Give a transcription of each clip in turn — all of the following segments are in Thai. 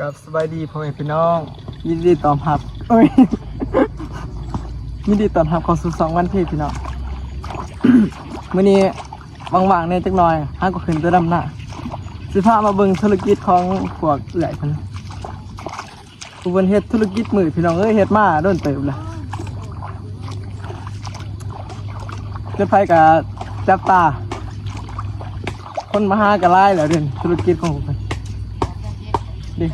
กับสบายดีพ่อแม่พี่น้องยินดีต้อนรับเอ้ยยินดีต้อนรับเข้าสู่2วันพี่น้อง มื้อนี้ว่างๆเนี่ยจักหน่อยหาก็ขึ้นตัวดำหน้าสิพามาเบิ่งธุรกิจของพวกเอื้อยเพิ่นผู้เพิ่นเฮ็ดธุรกิจมือพี่น้องเอ้ยเฮ็ดมาโดนเติบแล้วเกิดไผก็จับตาคนมาหาก็หลายแล้วเด้อธุรกิจของเพิ่นดิ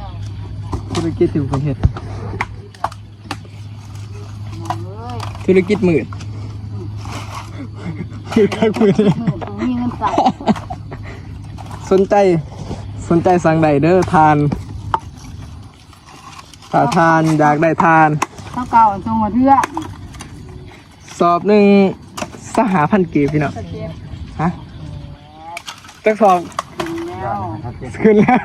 ธุรกิจที่เพิ่นเฮ็ดธุรกิจมืดคือคักมือนี่มีเงินใส่สนใจสั่งได้เด้อทานถ้าทานอยากได้ทานข้าวเก่าทรงหัวเทื่อสอบหนึ่ง5,000 กีบพี่น้องฮะจักสอบขึ้นแล้ว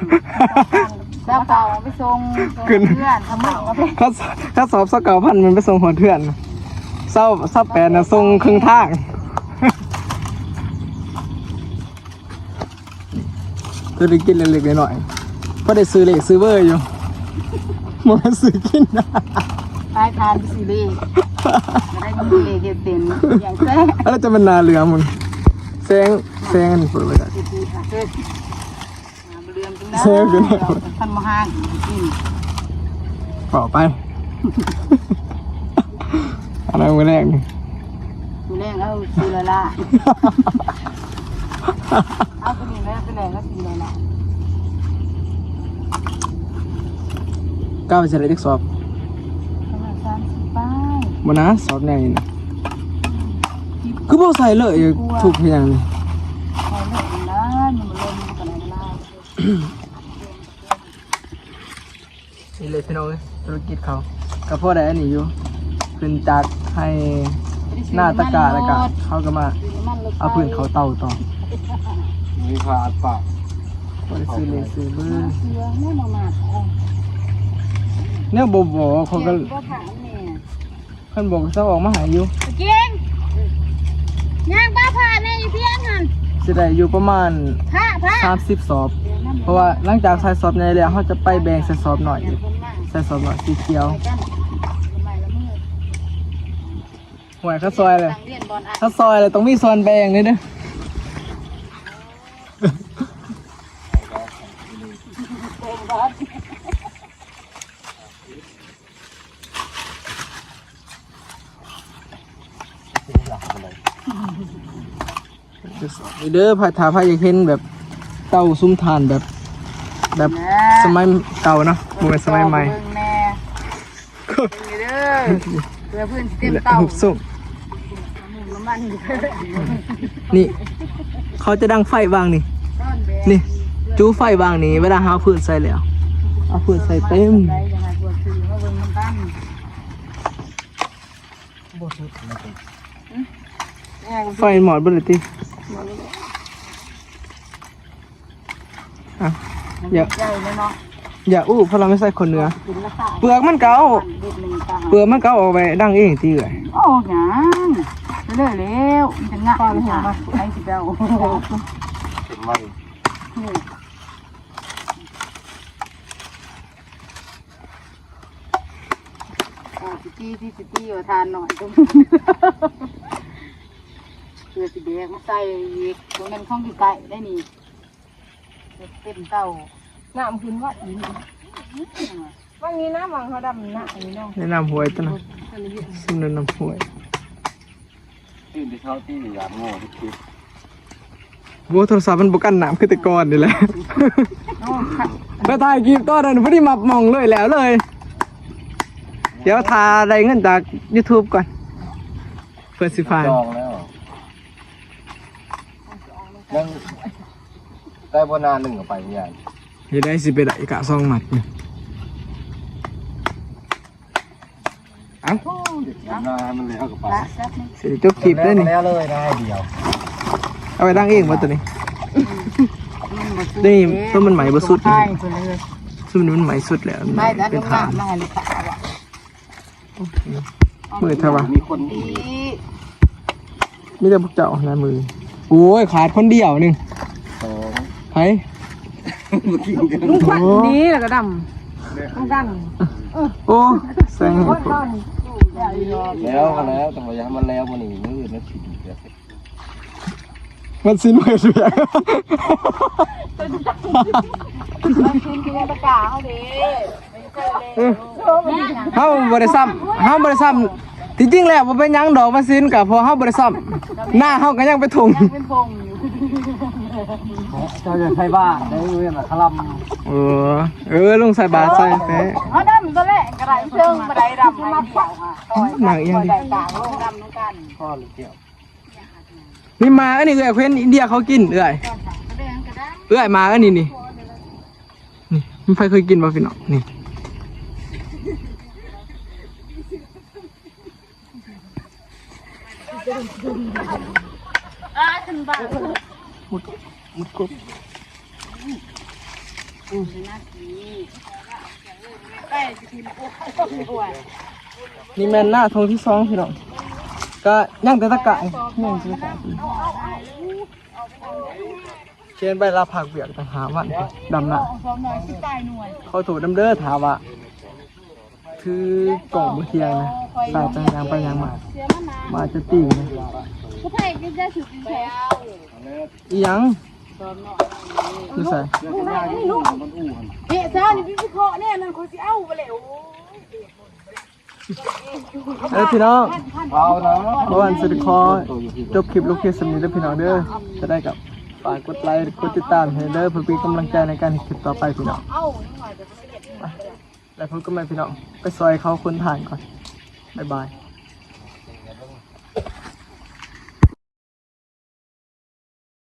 ข้าวเก่าไปทรงเพื่อนทำไมถ้าสอบ9,000มันไปส่งหัวเทื่อนเศร้า8นะส่งครึ่งทางธุรกิจเล็กๆน้อยๆก็ได้ซื้อเหล็กซื้อเบอร์อยู่มันซื้อกินนะไปทานซีรีส์ได้มีเลเกเต็นอย่างแซ่แล้วจะเป็นนาเรือมันแซงกันเปิดไปได้แซงกันท่านมหากินต่อไปอะไรมือแรกนี่มือแรกเอาซีละละเอาไปนี่แล้วไปแรงก็ซีละละก้าวไปเฉลยที่สอบมานะสอบแน่นี่คือพวกใส่เลยถูกเพียงนี่นี่เลยพี่น้องธุรกิจเขากับพ่อได้อันนี้อยู่ขึ้นจากให้หน้าตะกาแล้วก็เขาก็มาเอาพื้นเขาเต่าต่อมีขาดปากก็ได้ซื้อเลยซื้อเบอร์เนี่ยบบเขาก็เพิ่นบอกจะออกมาหาอยู่จริงย่างป้าผ่าแม่อยู่เพียงหันจะได้อยู่ประมาณ30 สอบเพราะว่าหลังจากใส่สอบใหญ่แล้วเขาจะไปแบ่งใส่สอบหน่อยใส่สอบหน่อยสีเขียวหวยข้าซอยเลยข้าซอยเลยต้องมีซอนแบ่งนี่เด้อนี่เด้อพาอยากเห็นแบบเต่าซุ้มทานแบบสมัยเก่าเนาะบ่เป็นสมัยใหม่เพื่อเพื่อนเต็มเต่าสุ่มนี่เขาจะดังไฟวางนี่จู้ไฟวางนี่เวลาหาพื้นใส่แล้วเอาพื้นใส่เต็มไฟหมอดบนเลยติอย่าอู้เพราะเราไม่ใส่คนเนื้อเปลือกมันเก่าออกไปดังเองตีเลยโอ้ยังเรื่อยแล้วมันจะง่ายเลยฮะไอ้สิเจ้าเป็นมันสิตี้ว่าทานหน่อยก็เพื่อสิเด็กมาใส่อีกตัวนั้นข้องที่ไก่ได้นี่เต็มเต่าน้ำขึ้นว่าอีกว่างี้น้ำวางเขาดำนะนี่น้องนี่น้ำหวยตัวนั้นซึ่งน้ำหวยที่ที่เขาที่อยากโง่ที่คิดโว้โทรศัพท์มันบกันน้ำขึ้นแต่ก่อนนี่แหละไปถ่ายคลิปต่อเลยพอดีมามองเลยเดี๋ยวทาได้เงินจาก YouTube ก่อนเปิดสิฟายจองแล้วยังได้บนานหนึ่งกับไปเนี่ยยังได้สิไปได้กะซองหมัดนี่เอ้ามันเลยเอากับไปสิจบคลิปได้นี่แล้วเลยได้เดียวเอาไปตั้งเองมาตัวนี้นี่ต้นมันใหม่บสุดซึ่งมันใหม่สุดแล้วเป็นฐานมือเท่าวะมีแต่พวกเจ้าในมือโอ้ยขาดคนเดียวนึงไผ่ลุงขวัญนี้แล้วก็ด ต้องดัน โอ้แสงเห็น คน ผ นอ ม น แล้วก็แล้วแต่ว่าอย่าให้มันแล้วมันนี่มือนั่นสิเดี๋ยว มันสิ้นไปเสีย มันคืนกินตะกาเขาดิไม่เคยเลย เฮาบ่ได้ซ้ำเฮาบ่ได้ซ้ำที่จริงแล้วบ่เป็นหยังดอกมันสิ้นก็เพราะเฮาบ่ได้ซ้ำหน้าเฮาก็ยังไปถุง ยังเป็นพงอยู่ เจ้าจะใช้บ้าได้เว้ยมาคล ลุงใส่บาตรใส่แฟ เขาดำตัวแรกกระไรเชิงกระไรดำมาเดี่ยวค่ะต่อยต่อยกลางลงดำน้ำกัน ำพ่อหรือเกี่ยว นี่มาอันนี้เอื้อยเพิ่นอินเดียเขากินเอื้อยเอื้อยมาอันนี้นี่มันใครเคยกินบ่พี่น้องนี่มุดกบนี่แม่นหน้าทงที่2พี่น้องก็ย่างแต่ตะกะย่างแต่ตะกะเชิญไปลาผักเบียกต่างหาวันดำน่ะเขาถูดำเด้อถามว่าคือกล่องมือเทียงนะสายจังยางไปยางมาจะตีนะ ผู้ไทยก็จะสุดแถว อีหยังดูใส่ เฮ้ยเจ้านี่พี่เคาะเนี่ยนั่นคนสิเอาไปเลยโอ้ พี่น้อง เอานะ เพราะวันสุดคอจบคลิปลูกเพียสนี้แล้วพี่น้องเด้อจะได้กับฝากกดไลค์กดติดตามให้เด้อเพื่อเป็นกำลังใจในการเห็นคลิปต่อไปพี่น้อง เอาหน่อยจะไม่เก็บ แล้วพบกันใหม่พี่น้องไปซอยเขาคนถ่านก่อนบ๊ายบาย